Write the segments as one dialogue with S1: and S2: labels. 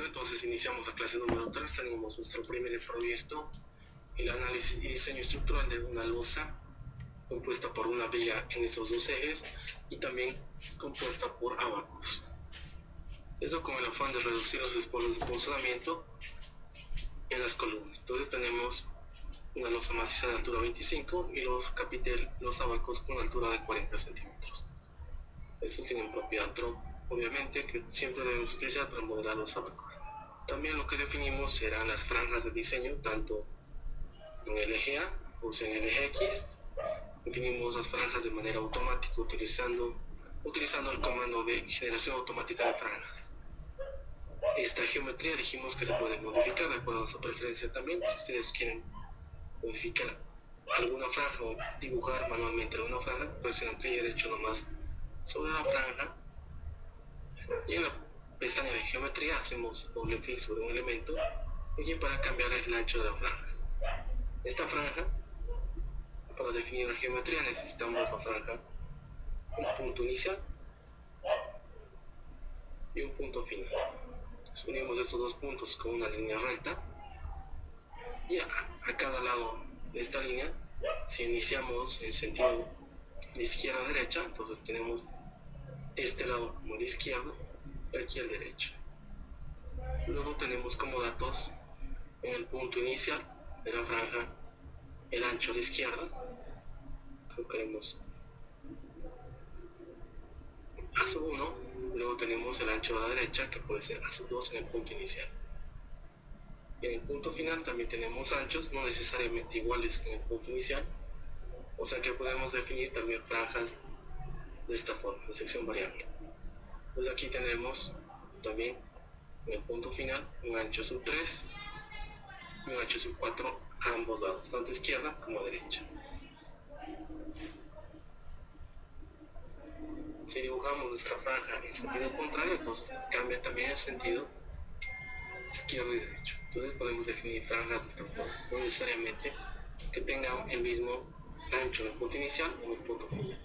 S1: Bueno, entonces iniciamos la clase número 3. Tenemos nuestro primer proyecto, el análisis y diseño estructural de una losa compuesta por una viga en estos dos ejes y también compuesta por abacos. Esto con el afán de reducir los esfuerzos de funcionamiento en las columnas. Entonces tenemos una losa maciza de altura 25 y los abacos con altura de 40 centímetros. Estos tienen propiedad drop, obviamente, que siempre debemos utilizar para modelar los abacos. También lo que definimos serán las franjas de diseño, tanto en el eje A o en el eje X. Definimos las franjas de manera automática utilizando el comando de generación automática de franjas. Esta geometría dijimos que se puede modificar de acuerdo a su preferencia también. Si ustedes quieren modificar alguna franja o dibujar manualmente alguna franja, presionan clic derecho nomás sobre la franja y en la pestaña de geometría hacemos doble clic sobre un elemento y para cambiar el ancho de la franja. Esta franja, para definir la geometría necesitamos la franja, un punto inicial y un punto final. Entonces, unimos estos dos puntos con una línea recta y a cada lado de esta línea, si iniciamos en sentido de izquierda a derecha, entonces tenemos este lado como el izquierdo y aquí el derecho. Luego tenemos como datos en el punto inicial de la franja el ancho a la izquierda, colocaremos a sub 1, luego tenemos el ancho a la derecha que puede ser a sub 2 en el punto inicial. Y en el punto final también tenemos anchos, no necesariamente iguales que en el punto inicial, o sea que podemos definir también franjas de esta forma, de sección variable. Pues aquí tenemos también en el punto final un ancho sub 3 y un ancho sub 4 a ambos lados, tanto a izquierda como a derecha. Si dibujamos nuestra franja en sentido contrario, entonces cambia también el sentido izquierdo y derecho. Entonces podemos definir franjas de esta forma, no necesariamente que tengan el mismo ancho en el punto inicial o en el punto final.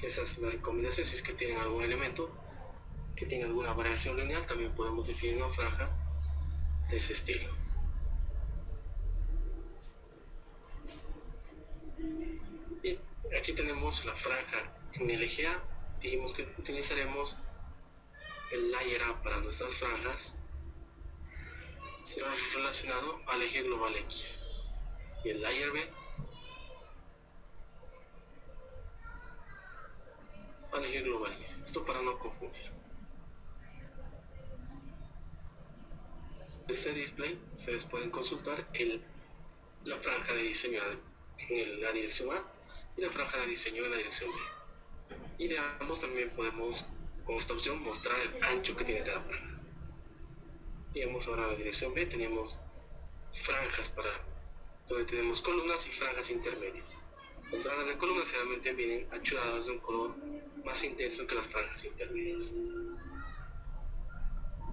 S1: Esa es la recomendación. Si es que tienen algún elemento que tiene alguna variación lineal, también podemos definir una franja de ese estilo. Y aquí tenemos la franja en el eje A. Dijimos que utilizaremos el layer A para nuestras franjas. Será relacionado al eje global X. Y el layer B al eje global Y. Esto para no confundir. Este display ustedes pueden consultar la franja de diseño en la dirección A y la franja de diseño en la dirección B. Y de ambos también podemos con esta opción mostrar el ancho que tiene cada franja. Digamos ahora en la dirección B tenemos franjas donde tenemos columnas y franjas intermedias. Las franjas de columnas generalmente vienen achuradas de un color más intenso que las franjas intermedias.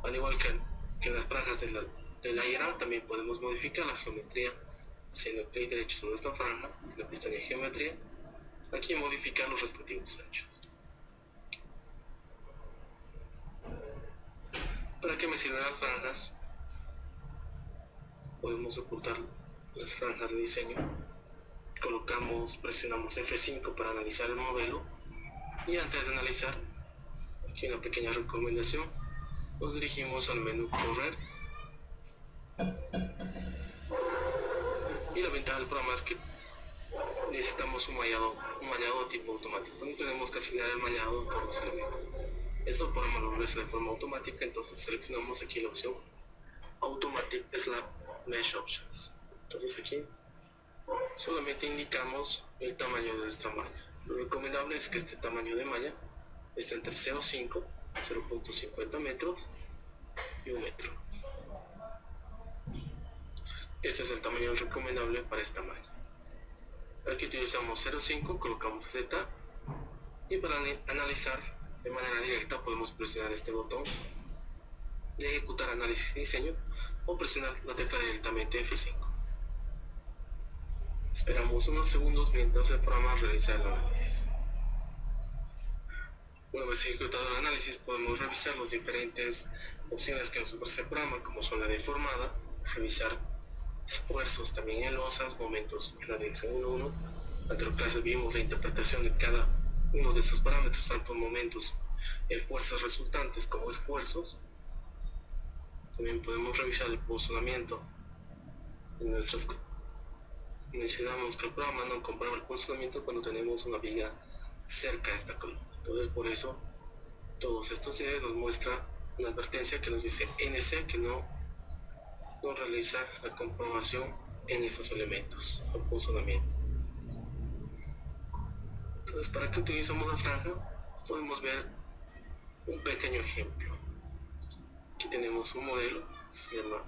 S1: Al igual que en las franjas de layer A, también podemos modificar la geometría haciendo clic derecho sobre esta franja, en la pestaña de geometría, aquí modificar los respectivos anchos. ¿Para qué me sirven las franjas? Podemos ocultar las franjas de diseño. Presionamos F5 para analizar el modelo y antes de analizar, aquí una pequeña recomendación, nos dirigimos al menú correr y la ventaja del programa es que necesitamos un mallado tipo automático, no tenemos que asignar el mallado por los elementos. Esto podemos lograrlo de forma automática, entonces seleccionamos aquí la opción Automatic Slab Mesh Options. Entonces aquí solamente indicamos el tamaño de nuestra malla. Lo recomendable es que este tamaño de malla esté entre 0.5, 0.50 metros y 1 metro. Este es el tamaño recomendable para esta malla. Aquí utilizamos 0.5, colocamos Z y para analizar de manera directa podemos presionar este botón de ejecutar análisis y diseño o presionar la tecla directamente F5. Esperamos unos segundos mientras el programa realiza el análisis. Una vez ejecutado el análisis, podemos revisar las diferentes opciones que nos ofrece el programa, como son la deformada, revisar esfuerzos también en losas, momentos en la dirección 1-1. En otro caso vimos la interpretación de cada uno de esos parámetros, tanto en momentos en fuerzas resultantes como esfuerzos. También podemos revisar el posicionamiento en nuestras. Mencionamos que el programa no comprueba el posicionamiento cuando tenemos una viga cerca de esta columna. Entonces, por eso, todos estos días nos muestra una advertencia que nos dice NC que no realiza la comprobación en estos elementos, el posicionamiento. Entonces, ¿para qué utilizamos la franja? Podemos ver un pequeño ejemplo. Aquí tenemos un modelo, se llama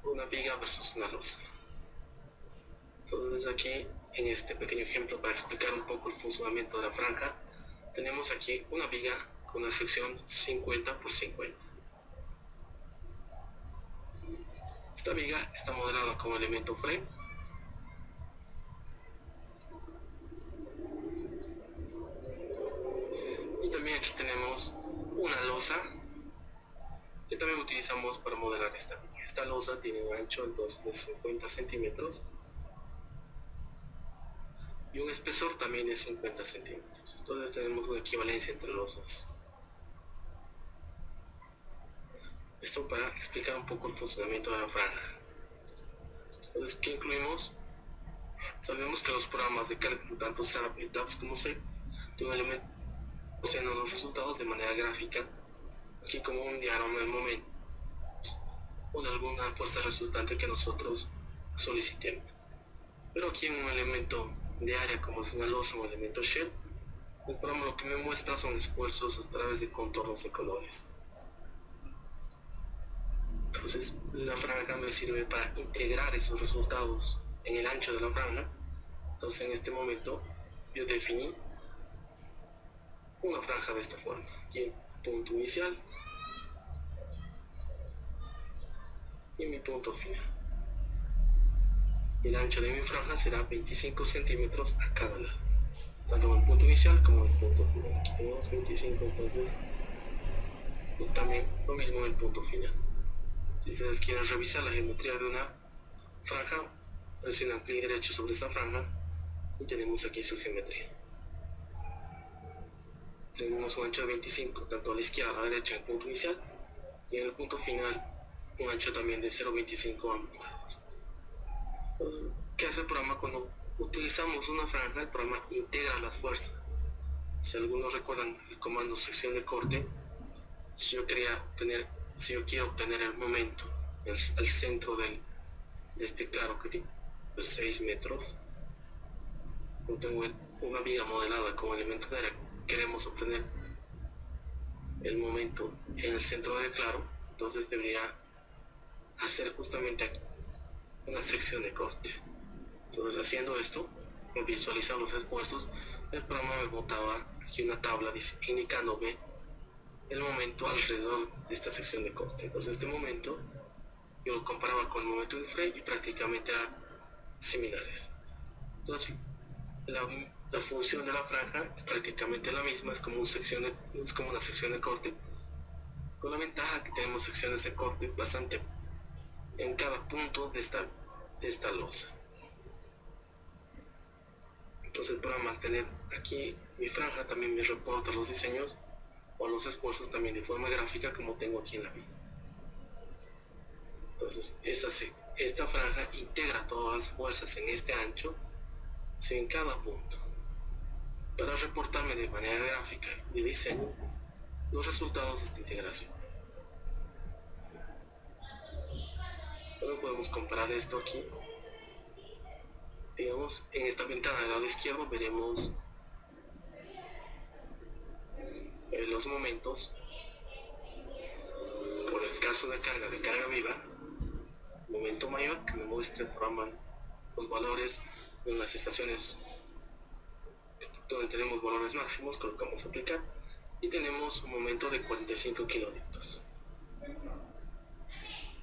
S1: una viga versus una losa. Entonces aquí, en este pequeño ejemplo, para explicar un poco el funcionamiento de la franja, tenemos aquí una viga con una sección 50 por 50. Esta viga está modelada como elemento frame. Y también aquí tenemos una losa que también utilizamos para modelar esta viga. Esta losa tiene un ancho entonces de 50 centímetros y un espesor también de 50 centímetros. Entonces tenemos una equivalencia entre losas. Esto para explicar un poco el funcionamiento de la franja. Entonces, ¿qué incluimos? Sabemos que los programas de cálculo, tanto SAP y TAPS como SEP, tienen elementos poseen los resultados de manera gráfica, aquí como un diagrama del momento, o de alguna fuerza resultante que nosotros solicitemos. Pero aquí en un elemento de área como es una losa o un elemento shell, el programa lo que me muestra son esfuerzos a través de contornos de colores. Entonces la franja me sirve para integrar esos resultados en el ancho de la franja. Entonces en este momento yo definí una franja de esta forma. Aquí el punto inicial y mi punto final. El ancho de mi franja será 25 centímetros a cada lado, tanto en el punto inicial como en el punto final. Aquí tenemos 25, entonces y también lo mismo en el punto final. Si ustedes quieren revisar la geometría de una franja, presionan clic derecho sobre esa franja y tenemos aquí su geometría. Tenemos un ancho de 25, tanto a la izquierda, a la derecha en el punto inicial, y en el punto final un ancho también de 0,25 ambos lados. ¿Qué hace el programa? Cuando utilizamos una franja, el programa integra las fuerzas. Si algunos recuerdan el comando sección de corte, si yo quiero obtener el momento, el centro de este claro que tiene 6 metros, yo tengo una viga modelada como elemento de área, queremos obtener el momento en el centro del claro, entonces debería hacer justamente aquí una sección de corte. Entonces haciendo esto, al visualizar los esfuerzos, el programa me botaba aquí una tabla indicándome el momento alrededor de esta sección de corte. Entonces este momento yo lo comparaba con el momento del frame y prácticamente eran similares. Entonces la función de la franja es prácticamente la misma, es como una sección de corte, con la ventaja que tenemos secciones de corte bastante en cada punto de esta losa. Entonces para mantener aquí mi franja también me reporta los diseños o los esfuerzos también de forma gráfica como tengo aquí en la viga. Entonces esta franja integra todas las fuerzas en este ancho, en cada punto, para reportarme de manera gráfica de diseño los resultados de esta integración. Ahora podemos comparar esto aquí. Digamos, en esta ventana del lado izquierdo veremos los momentos por el caso de carga viva, momento mayor que me muestra el programa los valores en las estaciones donde tenemos valores máximos, colocamos aplicar y tenemos un momento de 45 kilonewtons.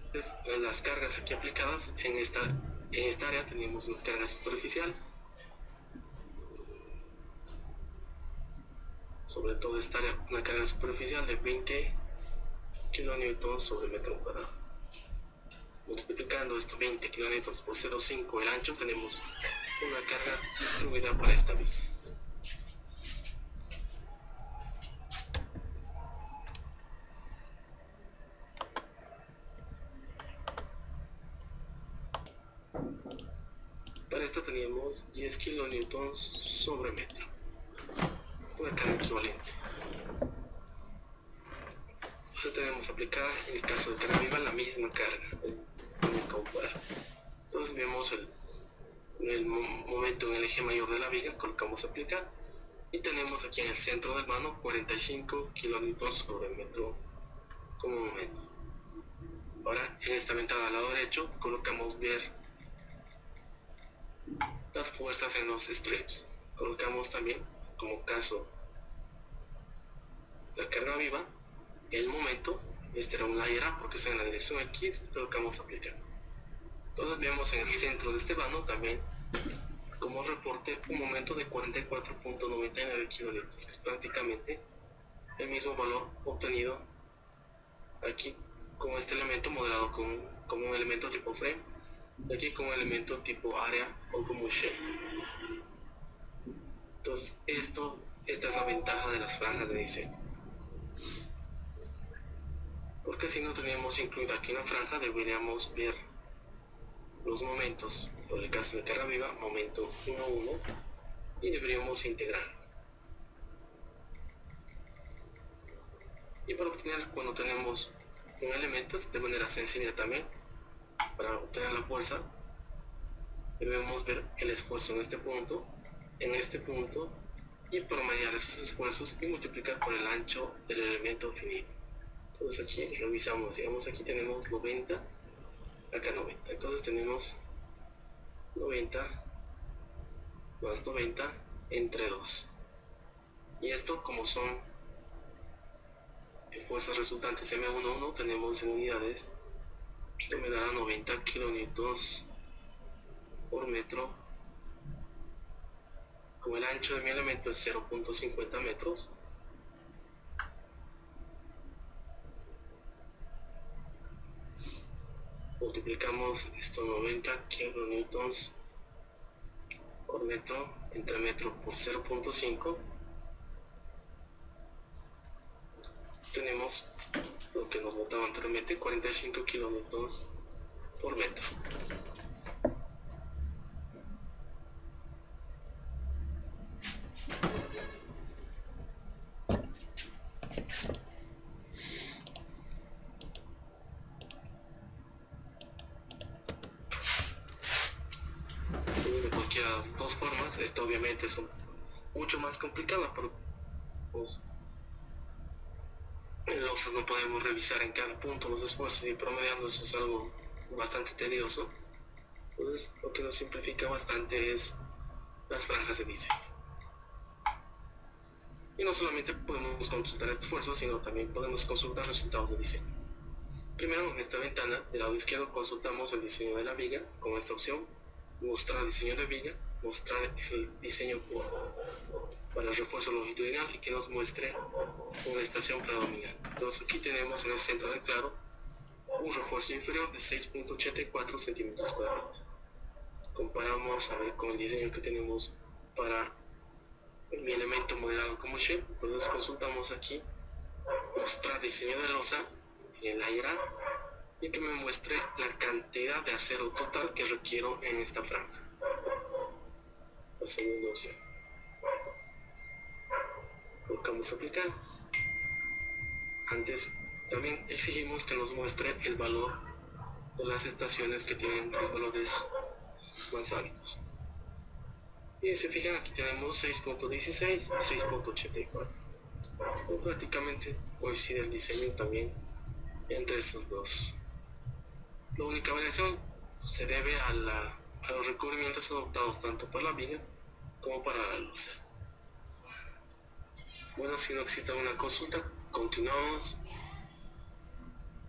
S1: Entonces, en las cargas aquí aplicadas en esta área tenemos una carga superficial, sobre toda esta área una carga superficial de 20 kN sobre metro cuadrado. Multiplicando estos 20 kN por 0,5 el ancho, tenemos una carga distribuida para esta viga. Para esto teníamos 10 kN sobre metro, una carga equivalente. Entonces tenemos aplicada en el caso de carga viva la misma carga, entonces vemos el momento en el eje mayor de la viga, colocamos aplicar y tenemos aquí en el centro del vano 45 kN sobre metro como momento. Ahora en esta ventana al lado derecho colocamos ver las fuerzas en los strips. Colocamos también como caso la carga viva, el momento, este era un layer A porque está en la dirección X, colocamos aplicar. Entonces vemos en el centro de este vano también como reporte un momento de 44.99 kN, que es prácticamente el mismo valor obtenido aquí con este elemento modelado como un elemento tipo frame, y aquí con un elemento tipo área o como shell. Entonces esta es la ventaja de las franjas de diseño, porque si no teníamos incluida aquí una franja, deberíamos ver los momentos, por el caso de carga viva, momento 1,1, y deberíamos integrar. Y para obtener, cuando tenemos un elemento de manera sencilla también, para obtener la fuerza, debemos ver el esfuerzo en este punto, y promediar esos esfuerzos y multiplicar por el ancho del elemento finito. Entonces aquí revisamos, digamos aquí tenemos 90, acá 90, entonces tenemos 90 más 90 entre 2. Y esto, como son fuerzas resultantes M11, tenemos en unidades, esto me dará 90 kN por metro. Como el ancho de mi elemento es 0.50 metros, multiplicamos estos 90 kN por metro entre metro por 0.5, tenemos lo que nos botaba anteriormente, 45 kN por metro. Entonces, de cualquiera de las dos formas, esto obviamente es mucho más complicado, pero pues, en losas no podemos revisar en cada punto los esfuerzos y promediando, eso es algo bastante tedioso. Entonces lo que nos simplifica bastante es las franjas de diseño. Y no solamente podemos consultar esfuerzos, sino también podemos consultar resultados de diseño. Primero, en esta ventana del lado izquierdo consultamos el diseño de la viga con esta opción, mostrar diseño de viga, mostrar el diseño para el refuerzo longitudinal y que nos muestre una estación predominante. Entonces aquí tenemos en el centro del claro un refuerzo inferior de 6.84 centímetros cuadrados. Comparamos a ver con el diseño que tenemos para mi elemento modelado como shell. Entonces consultamos aquí mostrar diseño de losa en la IRA y que me muestre la cantidad de acero total que requiero en esta franja. La segunda opción, colocamos aplicar. Antes también exigimos que nos muestre el valor de las estaciones que tienen los valores más altos. Y se fijan, aquí tenemos 6.16 y 6.84. Prácticamente coincide el diseño también entre estos dos. La única variación se debe a los recubrimientos adoptados tanto para la viga como para la losa. Bueno, si no existe una consulta, continuamos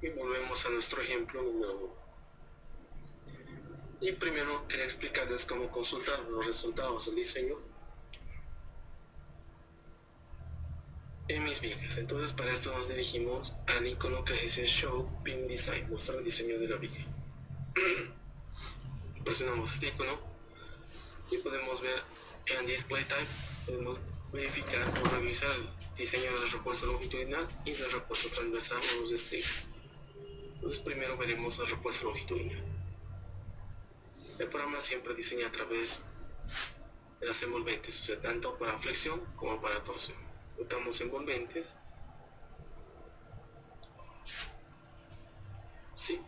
S1: y volvemos a nuestro ejemplo número 1. Y primero quería explicarles cómo consultar los resultados del diseño. en mis vigas. Entonces para esto nos dirigimos al icono que dice Show Beam Design, mostrar el diseño de la viga. Presionamos este icono y podemos ver en Display Type, podemos verificar o revisar el diseño del refuerzo longitudinal y del refuerzo transversal o los strings. Entonces primero veremos el refuerzo longitudinal. El programa siempre diseña a través de las envolventes, o sea, tanto para flexión como para torsión. Colocamos envolventes. Sí.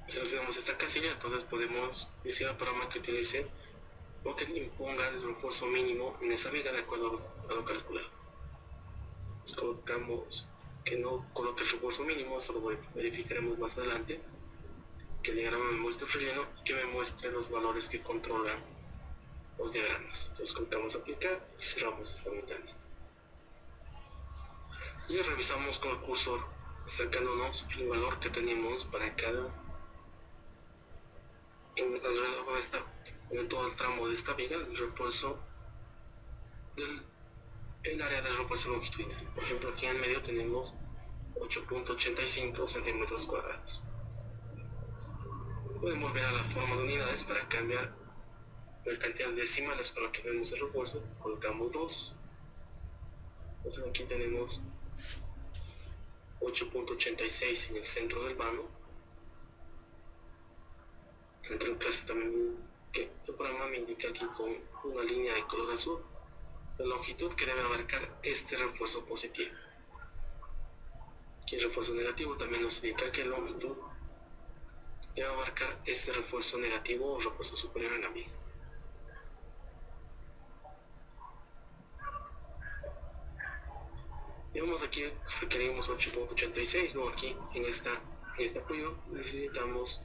S1: Seleccionamos esta casilla, entonces podemos decir al programa que utilice o que imponga el refuerzo mínimo en esa viga de acuerdo a lo calculado. Entonces colocamos que no coloque el refuerzo mínimo, eso lo verificaremos más adelante, que el diagrama me muestre el relleno y que me muestre los valores que controlan los diagramas. Entonces colocamos aplicar y cerramos esta ventana. Y revisamos con el cursor acercándonos el valor que tenemos para cada en todo el tramo de esta viga, el refuerzo el área del refuerzo longitudinal. Por ejemplo, aquí en el medio tenemos 8.85 centímetros cuadrados. Podemos ver a la forma de unidades para cambiar la cantidad de decimales con la que vemos el refuerzo. Colocamos 2. Entonces aquí tenemos 8.86 en el centro del vano. Centro en clase también, que el programa me indica aquí con una línea de color azul la longitud que debe abarcar este refuerzo positivo. Aquí el refuerzo negativo también nos indica que la longitud debe abarcar este refuerzo negativo o refuerzo superior en la viga. Digamos aquí requerimos 8.86, no, aquí en este apoyo necesitamos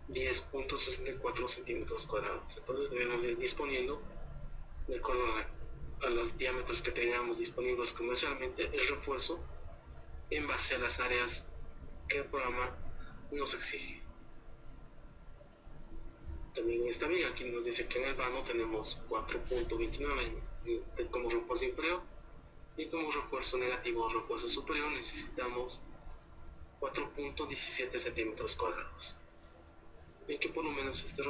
S1: 10.64 centímetros cuadrados. Entonces debemos ir disponiendo, de acuerdo a los diámetros que tengamos disponibles comercialmente, el refuerzo en base a las áreas que el programa nos exige. También en esta viga aquí nos dice que en el vano tenemos 4.29 como refuerzo inferior y como refuerzo negativo o refuerzo superior necesitamos 4.17 centímetros cuadrados. Y que por lo menos este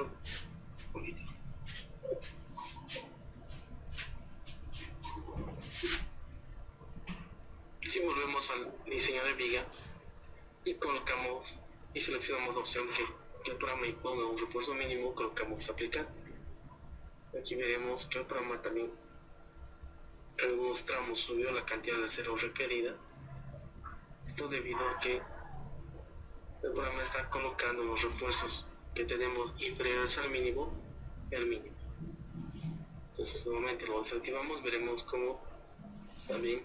S1: si volvemos al diseño de viga y colocamos y seleccionamos la opción que el programa imponga un refuerzo mínimo, colocamos aplicar. Aquí veremos que el programa también en algunos tramos subió la cantidad de acero requerida. Esto debido a que el programa está colocando los refuerzos que tenemos inferiores al mínimo, el mínimo. Entonces nuevamente lo desactivamos, veremos cómo también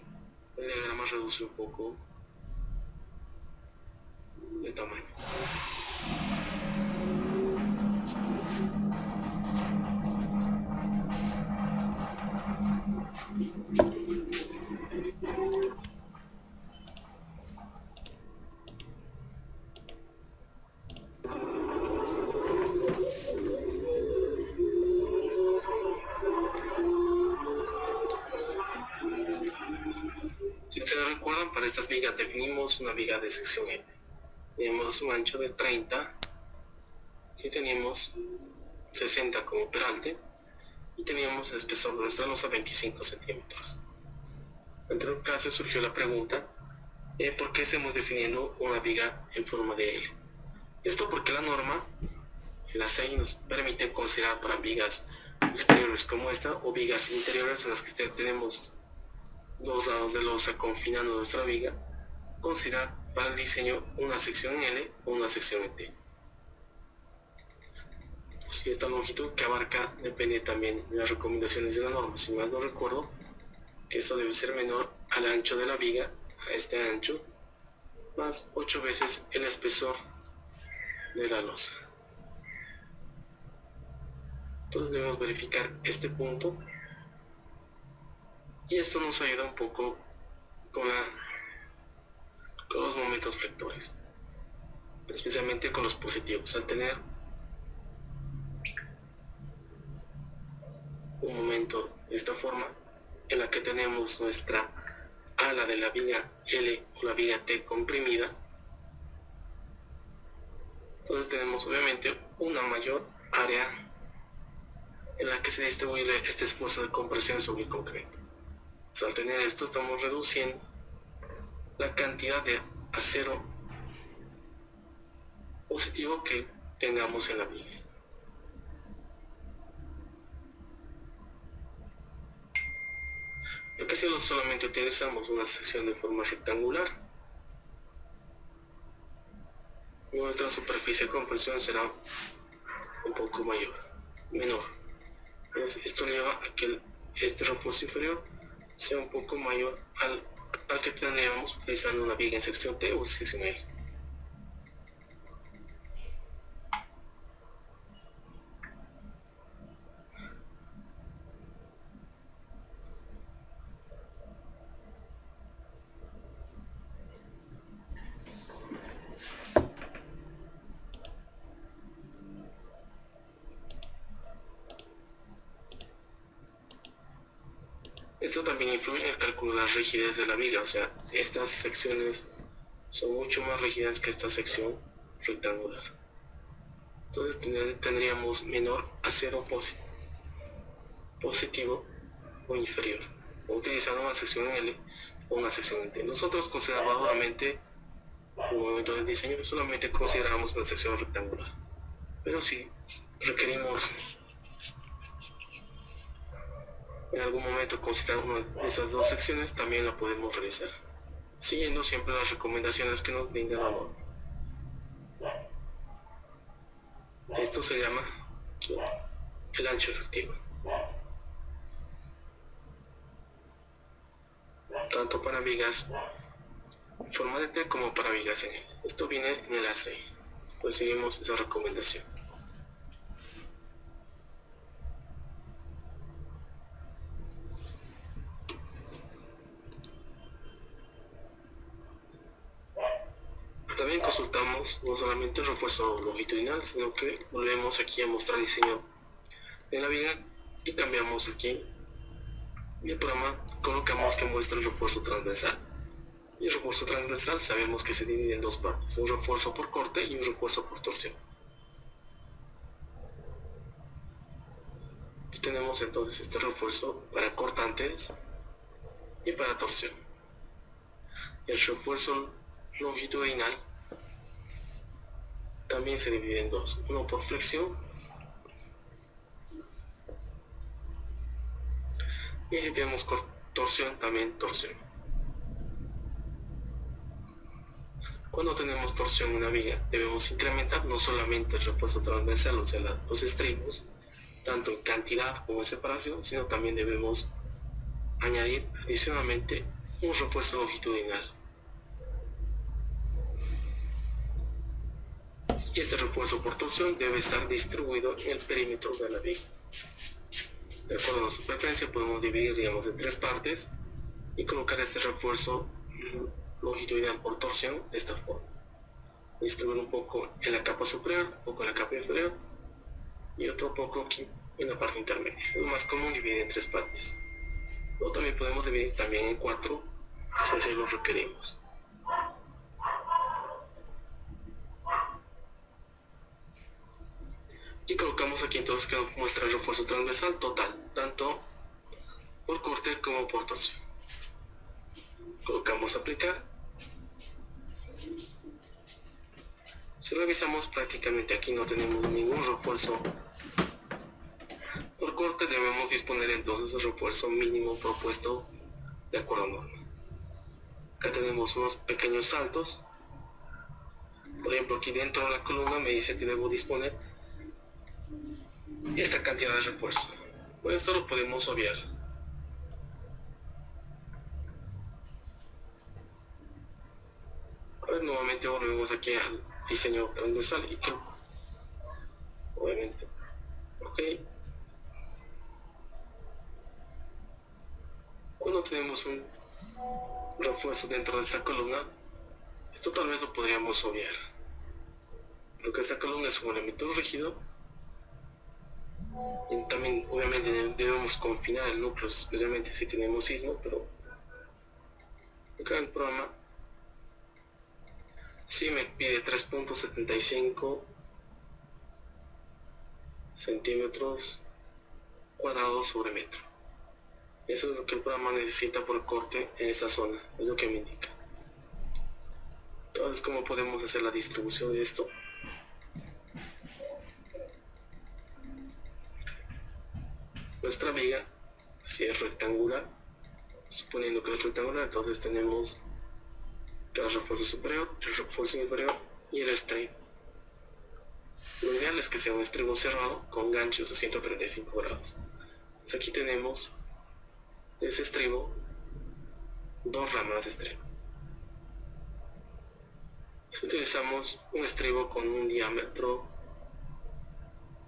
S1: el diagrama reduce un poco de tamaño. Si ustedes recuerdan, para estas vigas definimos una viga de sección N. Tenemos un ancho de 30 y teníamos 60 como peralte y teníamos el espesor de nuestra losa 25 centímetros. Entre la clase surgió la pregunta ¿por qué estamos definiendo una viga en forma de L? Esto porque la norma, la 6, nos permite considerar para vigas exteriores como esta o vigas interiores en las que tenemos dos lados de losa confinando nuestra viga, considerar para el diseño una sección en L o una sección en T. Si esta longitud que abarca depende también de las recomendaciones de la norma, si más no recuerdo, que esto debe ser menor al ancho de la viga, a este ancho, más 8 veces el espesor de la losa. Entonces debemos verificar este punto y esto nos ayuda un poco con los momentos flectores, especialmente con los positivos. Al tener un momento de esta forma en la que tenemos nuestra ala de la viga L o la viga T comprimida, entonces tenemos obviamente una mayor área en la que se distribuye este esfuerzo de compresión sobre el concreto. Pues al tener esto estamos reduciendo la cantidad de acero positivo que tengamos en la viga. Porque si solamente utilizamos una sección de forma rectangular, nuestra superficie de compresión será un poco menor. Esto lleva a que este refuerzo inferior sea un poco mayor al que tendríamos utilizando una viga en sección T o en sección L. Esto también influye en el cálculo de la rigidez de la viga, o sea, estas secciones son mucho más rígidas que esta sección rectangular. Entonces tendríamos menor acero positivo o inferior, o utilizando una sección L o una sección T. Nosotros conservadoramente, en el momento del diseño, solamente consideramos una sección rectangular, pero si requerimos en algún momento considerar una de esas dos secciones, también la podemos realizar, siguiendo siempre las recomendaciones que nos brinda la norma. Esto se llama el ancho efectivo, tanto para vigas en forma de T como para vigas en L. Esto viene en el A6, pues seguimos esa recomendación. También consultamos no solamente el refuerzo longitudinal, sino que volvemos aquí a mostrar el diseño de la viga y cambiamos aquí en el programa, colocamos que muestra el refuerzo transversal. Y el refuerzo transversal sabemos que se divide en dos partes, un refuerzo por corte y un refuerzo por torsión. Aquí tenemos entonces este refuerzo para cortantes y para torsión. Y el refuerzo longitudinal también se divide en dos, uno por flexión y si tenemos torsión, también torsión. Cuando tenemos torsión en una viga, debemos incrementar no solamente el refuerzo transversal, o sea, los estribos, tanto en cantidad como en separación, sino también debemos añadir adicionalmente un refuerzo longitudinal. Y este refuerzo por torsión debe estar distribuido en el perímetro de la viga. De acuerdo a nuestra preferencia, podemos dividir, digamos, en tres partes y colocar este refuerzo longitudinal por torsión de esta forma. Distribuir un poco en la capa superior, un poco en la capa inferior y otro poco aquí en la parte intermedia. Es lo más común dividir en tres partes. O también podemos dividir también en cuatro si así lo requerimos. Y colocamos aquí entonces que muestra el refuerzo transversal total, tanto por corte como por torsión. Colocamos aplicar. Si revisamos, prácticamente aquí no tenemos ningún refuerzo por corte. Debemos disponer entonces del refuerzo mínimo propuesto de acuerdo a norma. Acá tenemos unos pequeños saltos. Por ejemplo, aquí dentro de la columna me dice que debo disponer esta cantidad de refuerzo. Pues esto lo podemos obviar. Nuevamente volvemos aquí al diseño transversal y que obviamente, ok. Cuando tenemos un refuerzo dentro de esta columna, esto tal vez lo podríamos obviar. Lo que esta columna es un elemento rígido y también obviamente debemos confinar el núcleo, especialmente si tenemos sismo, pero Acá el programa sí me pide 3.75 centímetros cuadrados sobre metro. Eso es lo que el programa necesita por corte en esa zona, es lo que me indica. Entonces, ¿cómo podemos hacer la distribución de esto? Nuestra viga, si es rectangular, suponiendo que es rectangular, entonces tenemos el refuerzo superior, el refuerzo inferior y el estribo. Lo ideal es que sea un estribo cerrado con ganchos de 135 grados. Entonces aquí tenemos ese estribo, dos ramas de estribo. Si utilizamos un estribo con un diámetro,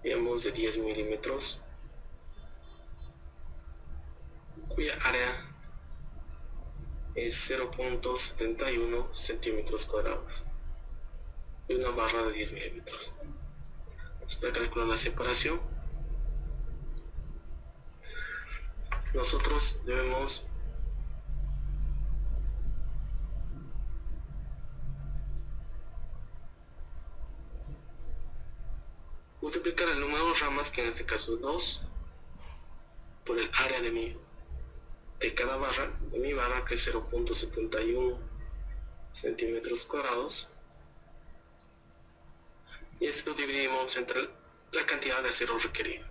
S1: digamos, de 10 milímetros, cuya área es 0.71 centímetros cuadrados y una barra de 10 milímetros. Para calcular la separación, nosotros debemos multiplicar el número de ramas, que en este caso es 2, por el área de cada barra, de mi barra, que es 0.71 centímetros cuadrados, y esto lo dividimos entre la cantidad de acero requerido.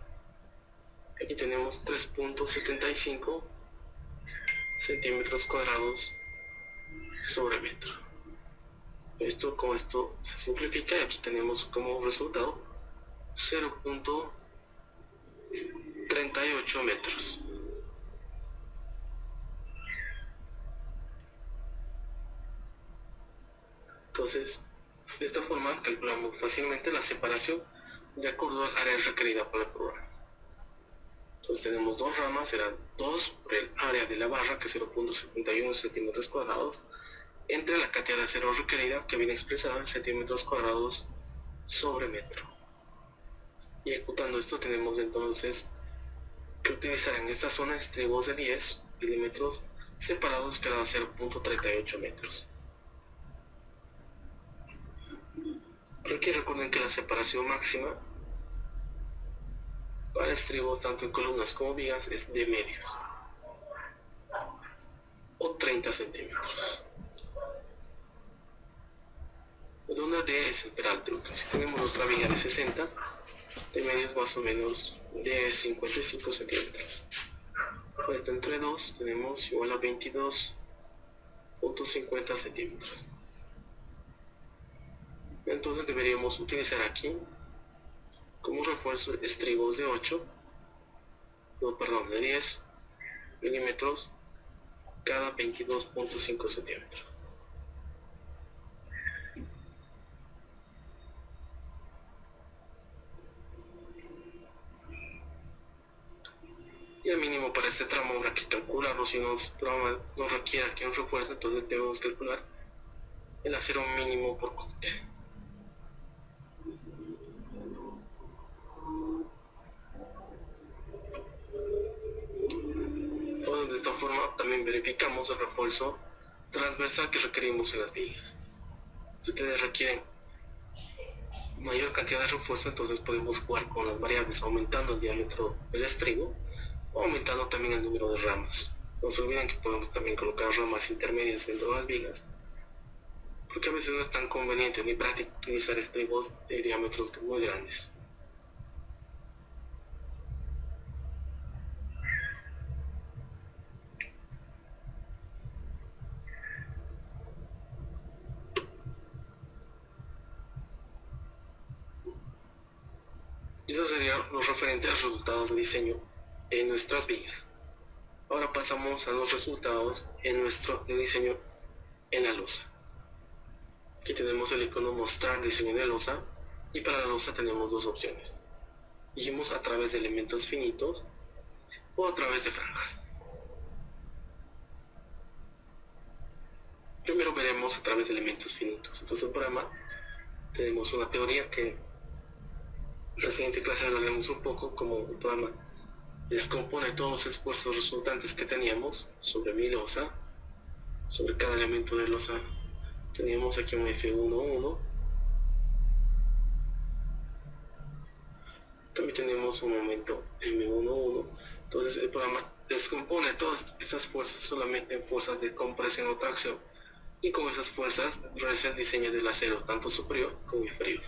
S1: Aquí tenemos 3.75 centímetros cuadrados sobre metro. Con esto se simplifica y aquí tenemos como resultado 0.38 metros. Entonces, de esta forma calculamos fácilmente la separación de acuerdo al área requerida por el programa. Entonces tenemos dos ramas, serán 2 por el área de la barra, que es 0.71 centímetros cuadrados, entre la cantidad de acero requerida, que viene expresada en centímetros cuadrados sobre metro. Y ejecutando esto tenemos entonces que utilizar en esta zona estribos de 10 milímetros separados cada 0.38 metros. Pero aquí recuerden que la separación máxima para estribos tanto en columnas como vigas es de medios o 30 centímetros. Donde D es el perímetro, que si tenemos nuestra viga de 60, de medios más o menos de 55 centímetros. Puesto entre 2 tenemos igual a 22.50 centímetros. Entonces deberíamos utilizar aquí como refuerzo estribos de 10 milímetros cada 22.5 centímetros. Y el mínimo para este tramo habrá que calcularlo. Si el programa nos requiere aquí un refuerzo, entonces debemos calcular el acero mínimo por corte. Entonces, de esta forma también verificamos el refuerzo transversal que requerimos en las vigas. Si ustedes requieren mayor cantidad de refuerzo, entonces podemos jugar con las variables, aumentando el diámetro del estribo o aumentando también el número de ramas. No se olviden que podemos también colocar ramas intermedias dentro de las vigas, porque a veces no es tan conveniente ni práctico utilizar estribos de diámetros muy grandes. Y eso sería lo referente a los resultados de diseño en nuestras vigas. Ahora pasamos a los resultados en nuestro diseño en la losa. Aquí tenemos el icono mostrar diseño de losa, y para la losa tenemos dos opciones. Dijimos a través de elementos finitos o a través de franjas. Primero veremos a través de elementos finitos. Entonces el programa, tenemos una teoría que en la siguiente clase hablaremos un poco cómo el programa descompone todos los esfuerzos resultantes que teníamos sobre mi losa sobre cada elemento de losa. Tenemos aquí un F11, también tenemos un momento M11. Entonces el programa descompone todas estas fuerzas solamente en fuerzas de compresión o tracción, y con esas fuerzas realiza el diseño del acero tanto superior como inferior.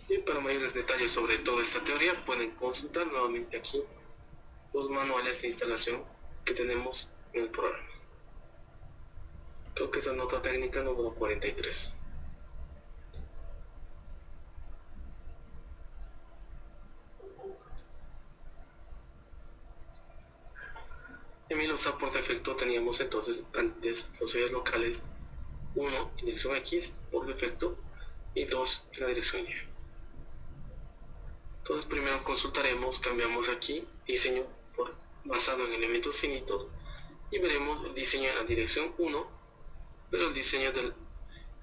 S1: Y para mayores detalles sobre toda esta teoría pueden consultar nuevamente aquí los manuales de instalación que tenemos en el programa. Creo que es la nota técnica número 43. En mi losa por defecto teníamos entonces antes los ejes locales 1 en dirección X por defecto y 2 en la dirección Y. Entonces primero consultaremos, cambiamos aquí diseño basado en elementos finitos y veremos el diseño en la dirección 1, pero el diseño del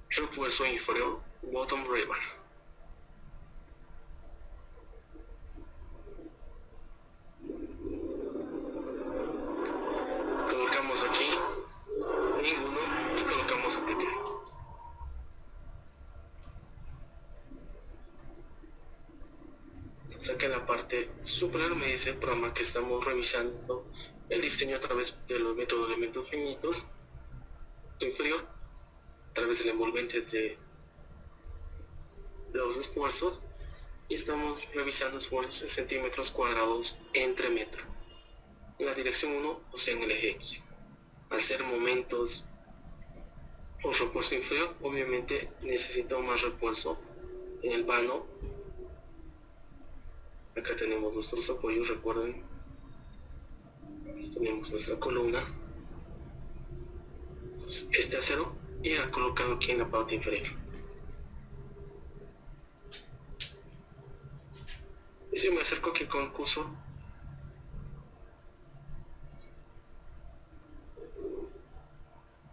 S1: refuerzo inferior, bottom rebar. Colocamos aquí ninguno y colocamos aplicar. Saca la parte superior, me dice el programa que estamos revisando el diseño a través de los métodos de elementos finitos. Inferior, a través del envolvente de los esfuerzos, y estamos revisando esfuerzos en centímetros cuadrados entre metro. En la dirección 1, o sea en el eje X. Al ser momentos o refuerzo inferior, obviamente necesitamos más refuerzo en el vano. Acá tenemos nuestros apoyos, recuerden. Tenemos nuestra columna. Este acero irá colocado aquí en la parte inferior. Y si me acerco aquí con el cursor,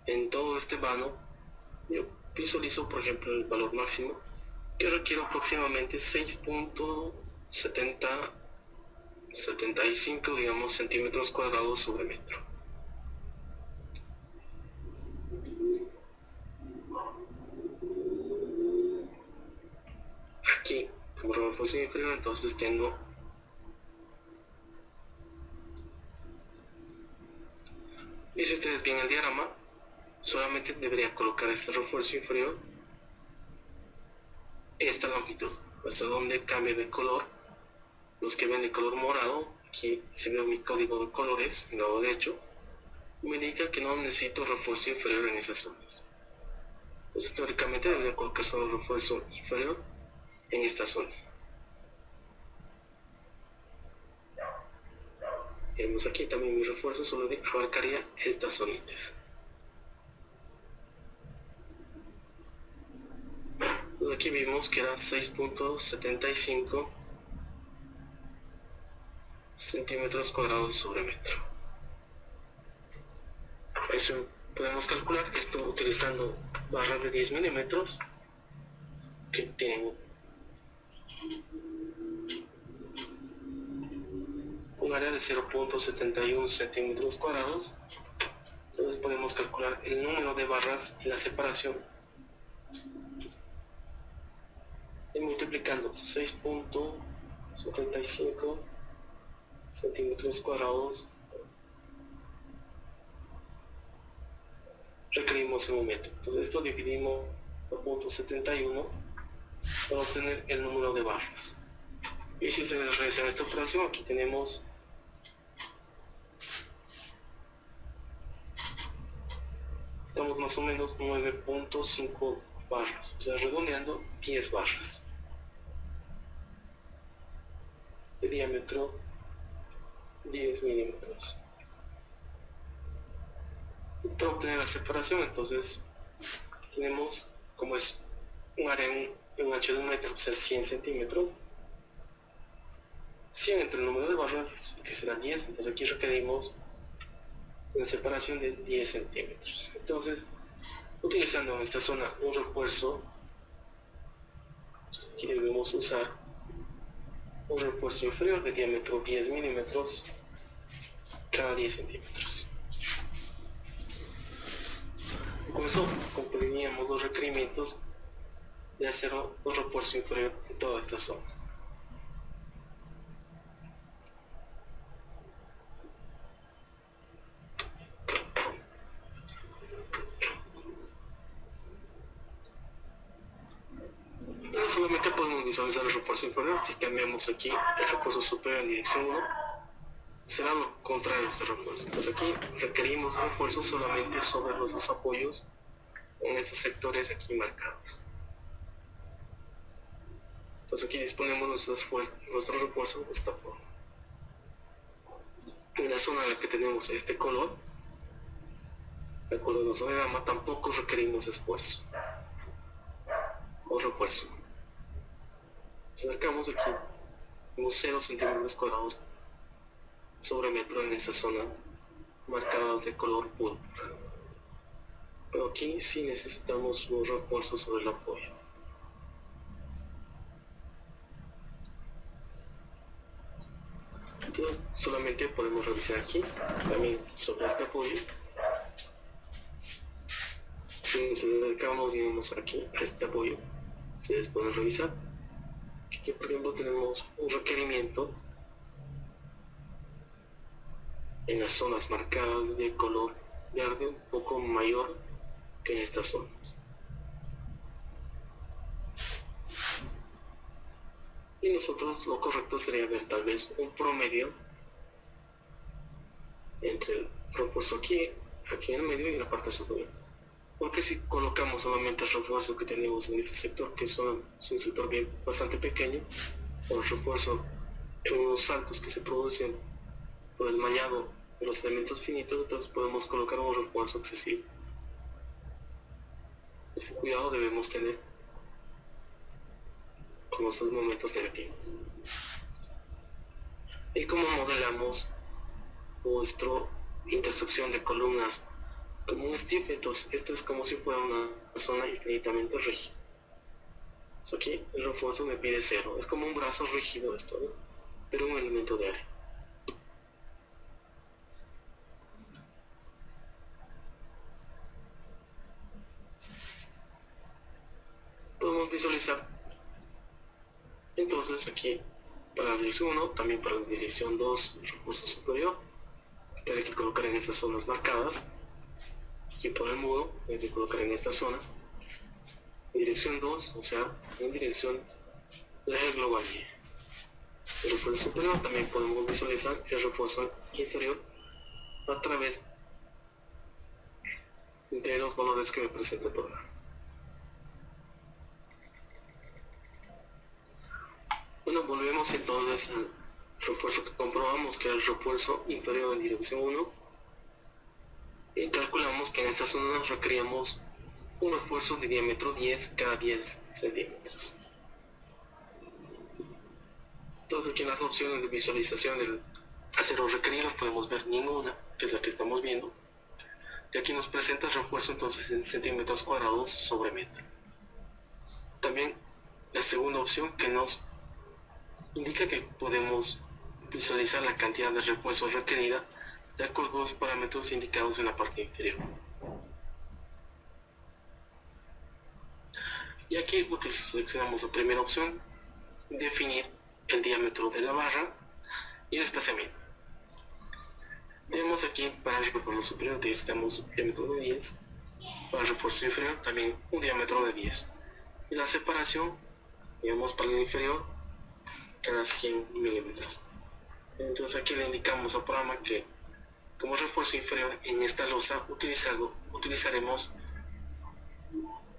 S1: en todo este vano, yo visualizo, por ejemplo, el valor máximo, que requiere aproximadamente 6.75, digamos, centímetros cuadrados sobre metro. Aquí, como refuerzo inferior, entonces tengo y si ustedes ven el diagrama, solamente debería colocar este refuerzo inferior esta longitud, hasta donde cambie de color. Los que ven el color morado, aquí se ve mi código de colores en el lado derecho, me indica que no necesito refuerzo inferior en esas zonas. Entonces teóricamente debería colocar solo refuerzo inferior en esta zona. Vemos aquí también mi refuerzo solo abarcaría estas zonitas. Entonces aquí vimos que era 6.75 centímetros cuadrados sobre metro. Eso podemos calcular esto utilizando barras de 10 milímetros que tienen un área de 0.71 centímetros cuadrados. Entonces podemos calcular el número de barras y la separación y multiplicando 6.75 centímetros cuadrados requerimos el momento. Entonces esto dividimos por 0.71 para obtener el número de barras. Y si se realiza esta operación, aquí tenemos estamos más o menos 9.5 barras, o sea, redondeando 10 barras de diámetro 10 milímetros. Y para obtener la separación, entonces tenemos, como es un área en un ancho de un metro, o sea 100 centímetros, 100 entre el número de barras, que será 10, entonces aquí requerimos una separación de 10 centímetros. Entonces, utilizando en esta zona un refuerzo, aquí debemos usar un refuerzo inferior de diámetro 10 milímetros cada 10 centímetros. Con eso cumpliríamos los requerimientos de hacer un refuerzo inferior en toda esta zona. Y solamente podemos visualizar el refuerzo inferior. Si cambiamos aquí el refuerzo superior en dirección 1, será lo contrario de este refuerzo. Pues aquí requerimos refuerzo solamente sobre los dos apoyos en estos sectores aquí marcados. Entonces aquí disponemos nuestro refuerzo de esta forma. En la zona en la que tenemos este color, el color de nuestra gama, tampoco requerimos esfuerzo o refuerzo. Acercamos aquí unos 0 centímetros cuadrados sobre metro en esta zona marcadas de color púrpura. Pero aquí sí necesitamos un refuerzo sobre el apoyo. Entonces solamente podemos revisar aquí también sobre este apoyo. Si nos acercamos, digamos, aquí a este apoyo, ustedes pueden revisar que aquí, por ejemplo, tenemos un requerimiento en las zonas marcadas de color verde un poco mayor que en estas zonas. Y nosotros lo correcto sería ver tal vez un promedio entre el refuerzo aquí en el medio y en la parte superior. Porque si colocamos solamente el refuerzo que tenemos en este sector, que es un sector bastante pequeño, o el refuerzo en unos saltos que se producen por el mallado de los elementos finitos, entonces podemos colocar un refuerzo excesivo. Ese cuidado debemos tener con los dos momentos negativos. Y como modelamos nuestra intersección de columnas como un stiff, entonces esto es como si fuera una zona infinitamente rígida. Aquí el refuerzo me pide 0, es como un brazo rígido esto, ¿no? Pero un elemento de área. Podemos visualizar entonces aquí para la dirección 1, también para la dirección 2, el refuerzo superior, hay que colocar en estas zonas marcadas. Aquí por el muro hay que colocar en esta zona. En dirección 2, o sea, en dirección del eje global Y. El refuerzo superior también podemos visualizar el refuerzo inferior a través de los valores que me presenta el programa. Bueno, volvemos entonces al refuerzo que comprobamos, que era el refuerzo inferior en dirección 1, y calculamos que en esta zona requeríamos un refuerzo de diámetro 10 cada 10 centímetros. Entonces aquí en las opciones de visualización del acero requerido podemos ver ninguna, que es la que estamos viendo, y aquí nos presenta el refuerzo entonces en centímetros cuadrados sobre metro. También la segunda opción que nos indica que podemos visualizar la cantidad de refuerzo requerida de acuerdo a los parámetros indicados en la parte inferior. Y aquí seleccionamos la primera opción, definir el diámetro de la barra y el espaciamiento. Tenemos aquí para el refuerzo superior necesitamos un diámetro de 10, para el refuerzo inferior también un diámetro de 10. Y la separación, digamos, para el inferior cada 100 milímetros. Entonces aquí le indicamos al programa que como refuerzo inferior en esta losa utilizaremos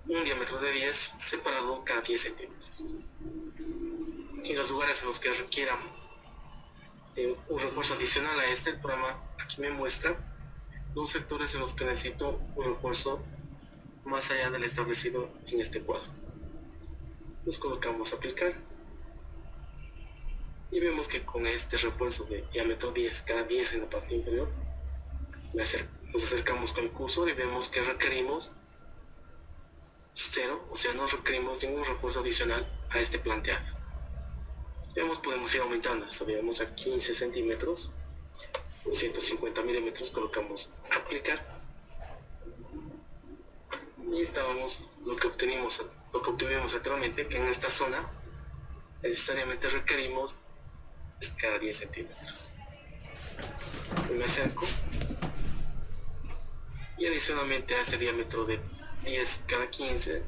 S1: un diámetro de 10 separado cada 10 centímetros. Y los lugares en los que requieran un refuerzo adicional a este, el programa aquí me muestra los sectores en los que necesito un refuerzo más allá del establecido en este cuadro. Nos colocamos aplicar y vemos que con este refuerzo de diámetro 10 cada 10 en la parte inferior nos acercamos con el cursor y vemos que requerimos 0, o sea, no requerimos ningún refuerzo adicional a este planteado. Podemos ir aumentando esto, digamos a 15 centímetros, 150 milímetros, colocamos aplicar Y estábamos lo que obtuvimos actualmente, que en esta zona necesariamente requerimos cada 10 centímetros. Me acerco y adicionalmente a ese diámetro de 10 cada 15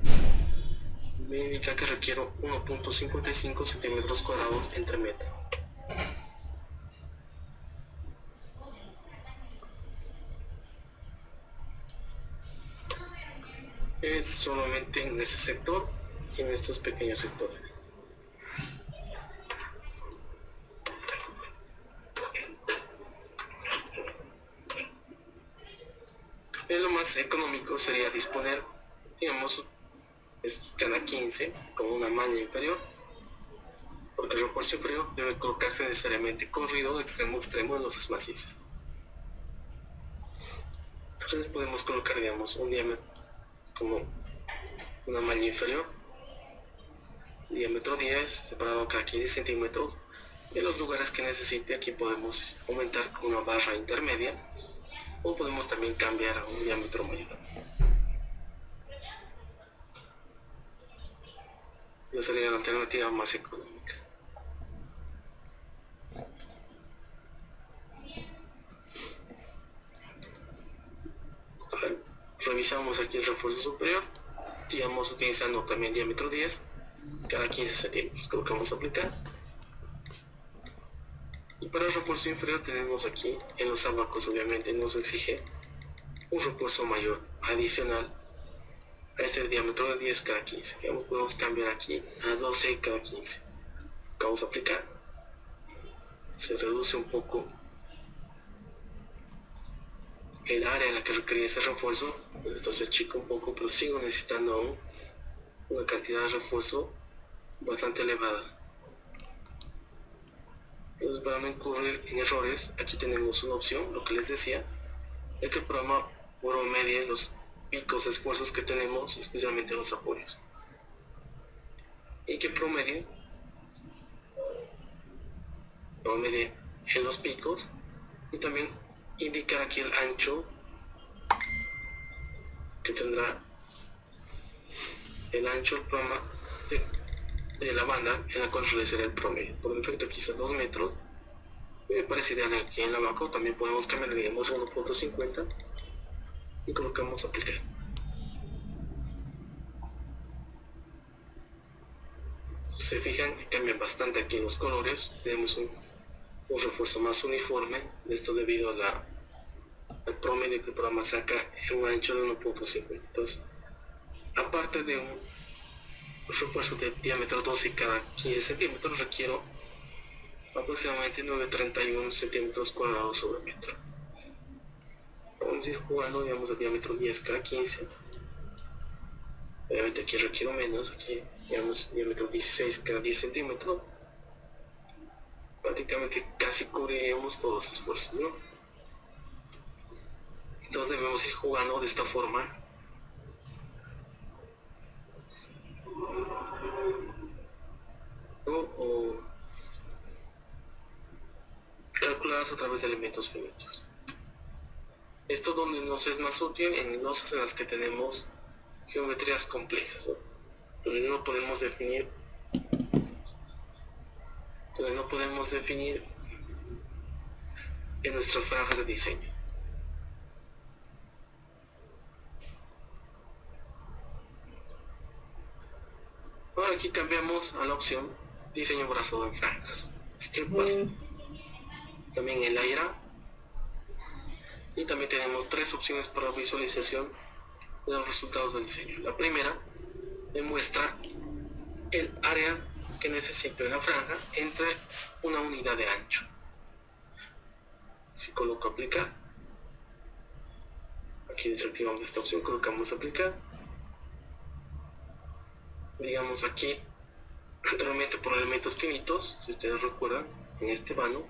S1: me indica que requiero 1.55 centímetros cuadrados entre metro. Es solamente en ese sector y en estos pequeños sectores. Lo más económico sería disponer, digamos, cada 15 con una malla inferior, porque el refuerzo inferior debe colocarse necesariamente corrido de extremo a extremo en los macizos. Entonces podemos colocar, digamos, un diámetro como una malla inferior, diámetro 10, separado cada 15 centímetros. En los lugares que necesite, aquí podemos aumentar con una barra intermedia, o podemos también cambiar a un diámetro mayor. Esa sería la alternativa más económica. Revisamos aquí el refuerzo superior, digamos utilizando también diámetro 10 cada 15 centímetros, colocamos aplicar. Y para el refuerzo inferior tenemos aquí en los abacos, obviamente nos exige un refuerzo mayor adicional a ese diámetro de 10 cada 15. Digamos, podemos cambiar aquí a 12 cada 15. Vamos a aplicar. Se reduce un poco el área en la que requería ese refuerzo. Esto se achica un poco, pero sigo necesitando aún una cantidad de refuerzo bastante elevada. Entonces, para no incurrir en errores, aquí tenemos una opción, lo que les decía, de que el programa promedie los picos de esfuerzos que tenemos, especialmente los apoyos, y que promedie en los picos, y también indicar aquí el ancho que tendrá el programa de la banda en la cual realizará el promedio. Por defecto aquí está 2 metros. Me parece ideal aquí en la abajo. También podemos cambiar, digamos, a 1.50 y colocamos aplicar. Se fijan que cambian bastante aquí los colores. Tenemos un refuerzo más uniforme. Esto debido al promedio que el programa saca en un ancho de 1.50. Entonces, aparte de un refuerzo de diámetro 12 cada 15 centímetros, requiero aproximadamente 9.31 centímetros cuadrados sobre metro. Vamos a ir jugando, digamos, a diámetro 10 cada 15. Obviamente aquí requiero menos, aquí digamos diámetro 16 cada 10 centímetros. Prácticamente casi cubriremos todos los esfuerzos, ¿no? Entonces debemos ir jugando de esta forma. O calculadas a través de elementos finitos. Esto donde nos es más útil en losas en las que tenemos geometrías complejas, ¿no? Donde no podemos definir en nuestras franjas de diseño. Ahora aquí cambiamos a la opción diseño brazado en franjas, strip base. También en la IRA, y también tenemos 3 opciones para visualización de los resultados del diseño. La primera me muestra el área que necesito en la franja entre una unidad de ancho. Si coloco aplicar, aquí desactivamos esta opción, colocamos aplicar. Digamos aquí, anteriormente por elementos finitos, si ustedes recuerdan, en este vano,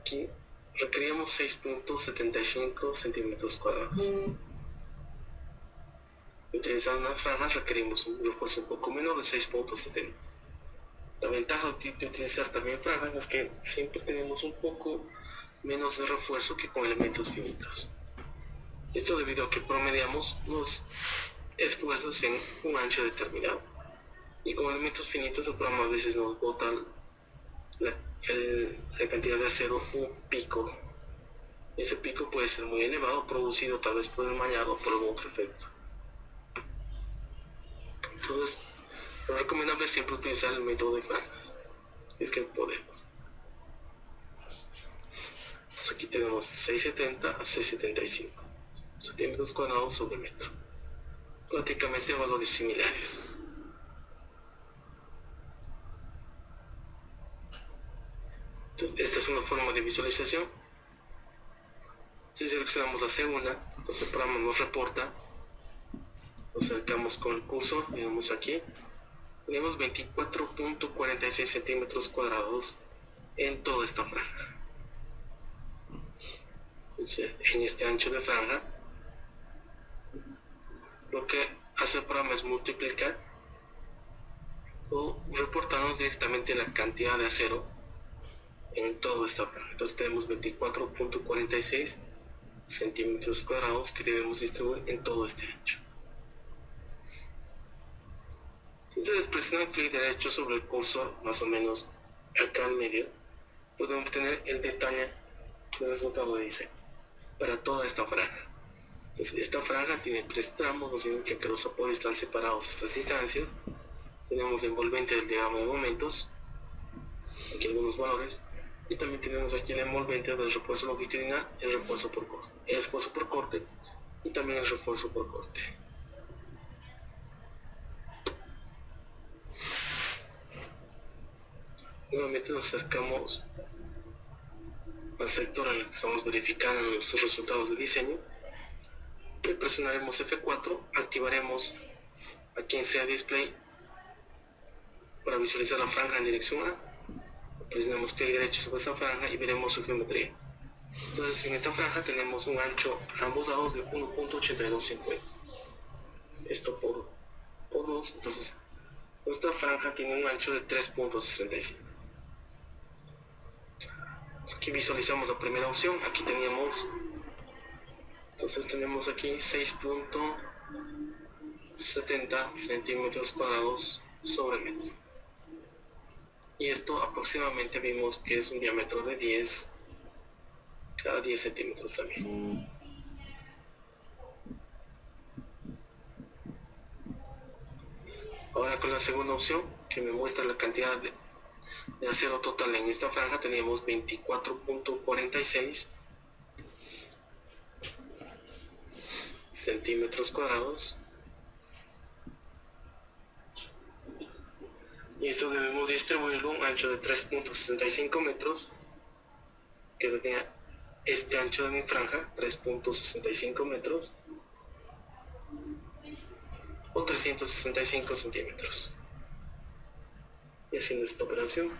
S1: aquí requeríamos 6.75 centímetros cuadrados. Utilizando una franja requerimos un refuerzo un poco menor de 6.70. La ventaja de utilizar también franjas es que siempre tenemos un poco menos de refuerzo que con elementos finitos. Esto debido a que promediamos los esfuerzos en un ancho determinado. Y con elementos finitos el programa a veces nos bota la cantidad de acero un pico. Ese pico puede ser muy elevado, producido tal vez por el mallado o por algún otro efecto. Entonces, lo recomendable es siempre utilizar el método de franjas. Es que podemos. Entonces aquí tenemos 670 a 675 centímetros cuadrados sobre metro. Prácticamente valores similares. Entonces, esta es una forma de visualización. Si seleccionamos la segunda, entonces el programa nos reporta. Nos acercamos con el cursor, tenemos aquí. Tenemos 24.46 centímetros cuadrados en toda esta franja. Entonces, en este ancho de franja, lo que hace el programa es multiplicar o reportarnos directamente la cantidad de acero en toda esta franja. Entonces tenemos 24.46 centímetros cuadrados que debemos distribuir en todo este ancho. Si ustedes presionan clic derecho sobre el cursor, más o menos acá al medio, pueden obtener el detalle del resultado de diseño para toda esta franja. Entonces, esta franja tiene 3 tramos, nos indica que los apoyos están separados a estas distancias. Tenemos el envolvente del diagrama de momentos, aquí algunos valores, y también tenemos aquí el envolvente del refuerzo longitudinal, el esfuerzo por corte y también el refuerzo por corte. Nuevamente nos acercamos al sector en el que estamos verificando nuestros resultados de diseño. Y presionaremos F4, activaremos aquí en SEA Display para visualizar la franja en dirección A. Presionamos clic derecho sobre esta franja y veremos su geometría. Entonces en esta franja tenemos un ancho a ambos lados de 1.8250. Esto por 2, entonces nuestra franja tiene un ancho de 3.65. Aquí visualizamos la primera opción, aquí tenemos aquí 6.70 centímetros cuadrados sobre metro. Y esto aproximadamente vimos que es un diámetro de 10 cada 10 centímetros también. Ahora con la segunda opción, que me muestra la cantidad de acero total en esta franja, teníamos 24.46 centímetros cuadrados. Y esto debemos distribuirlo un ancho de 3.65 metros, que tenía este ancho de mi franja, 3.65 metros, o 365 centímetros. Y haciendo esta operación,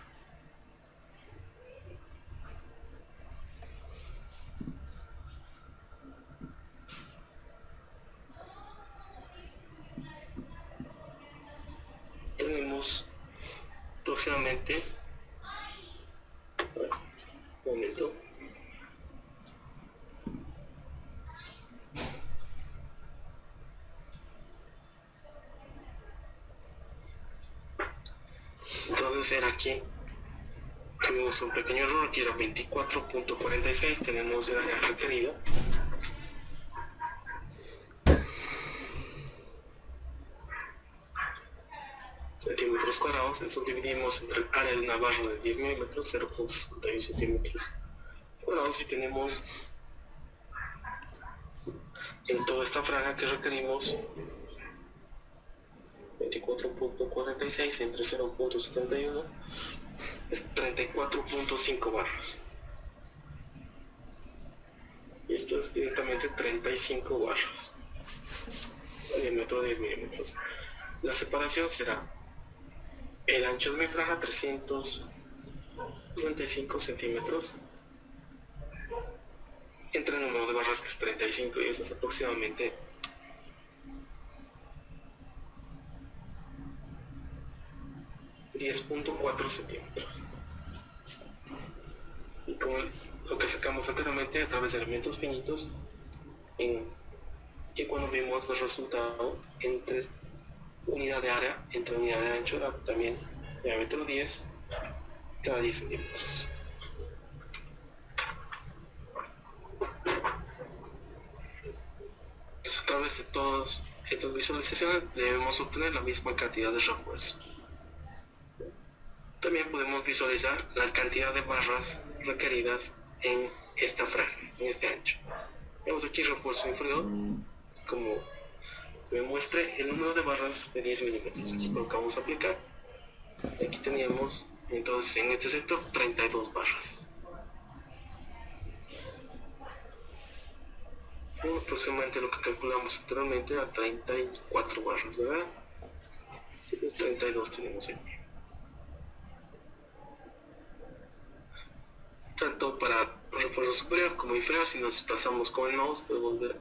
S1: tenemos aproximadamente, un momento, entonces era aquí, tuvimos un pequeño error, aquí era 24.46, tenemos el área requerida. Centímetros cuadrados, eso dividimos entre el área de una barra de 10 milímetros, 0.71 centímetros cuadrados, y tenemos en toda esta franja que requerimos 24.46 entre 0.71 es 34.5 barras. Y esto es directamente 35 barras. El diámetro de 10 milímetros. La separación será el ancho de mi franja 365 centímetros entre el número de barras que es 35, y eso es aproximadamente 10.4 centímetros. Y con lo que sacamos anteriormente a través de elementos finitos, en Y cuando vimos el resultado entre unidad de área, entre unidad de ancho, también diámetro 10 cada 10 centímetros. Entonces, a través de todas estas visualizaciones debemos obtener la misma cantidad de refuerzo. También podemos visualizar la cantidad de barras requeridas en esta franja, en este ancho. Vemos aquí refuerzo inferior, como me muestre el número de barras de 10 milímetros. Aquí colocamos aplicar. Aquí teníamos, entonces, en este sector 32 barras. Bueno, aproximadamente lo que calculamos anteriormente a 34 barras, ¿verdad? Entonces 32 tenemos aquí. Tanto para refuerzo superior como inferior, si nos desplazamos con el mouse, podemos ver,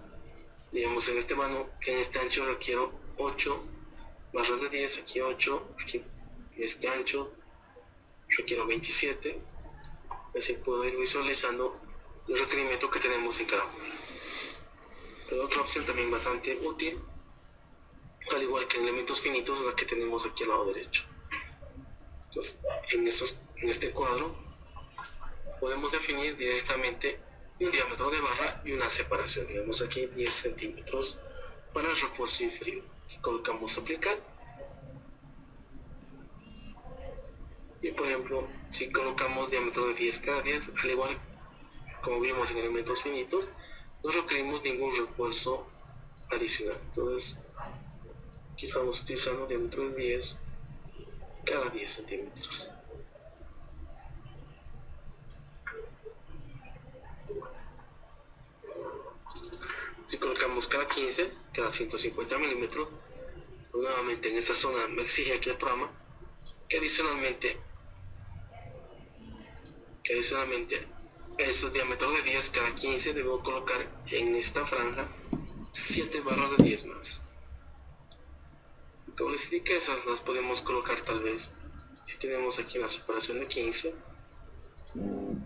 S1: digamos en este mano, que en este ancho requiero 8 barras de 10, aquí 8, aquí en este ancho requiero 27, así puedo ir visualizando el requerimiento que tenemos en cada uno. Pero otra opción también bastante útil, al igual que en elementos finitos, es la que tenemos aquí al lado derecho. Entonces, en este cuadro podemos definir directamente un diámetro de barra y una separación. Digamos aquí 10 centímetros para el refuerzo inferior. Y colocamos aplicar. Y por ejemplo, si colocamos diámetro de 10 cada 10, al igual como vimos en elementos finitos, no requerimos ningún refuerzo adicional. Entonces, aquí estamos utilizando diámetro de 10 cada 10 centímetros. Si colocamos cada 15, cada 150 milímetros, nuevamente en esta zona me exige aquí el programa que adicionalmente esos diámetros de 10 cada 15 debo colocar en esta franja 7 barras de 10 más. Como les indiqué, esas las podemos colocar tal vez, si tenemos aquí la separación de 15,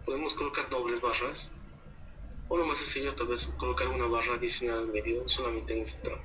S1: podemos colocar dobles barras, o lo más sencillo tal vez colocar una barra adicional al medio solamente en este tramo.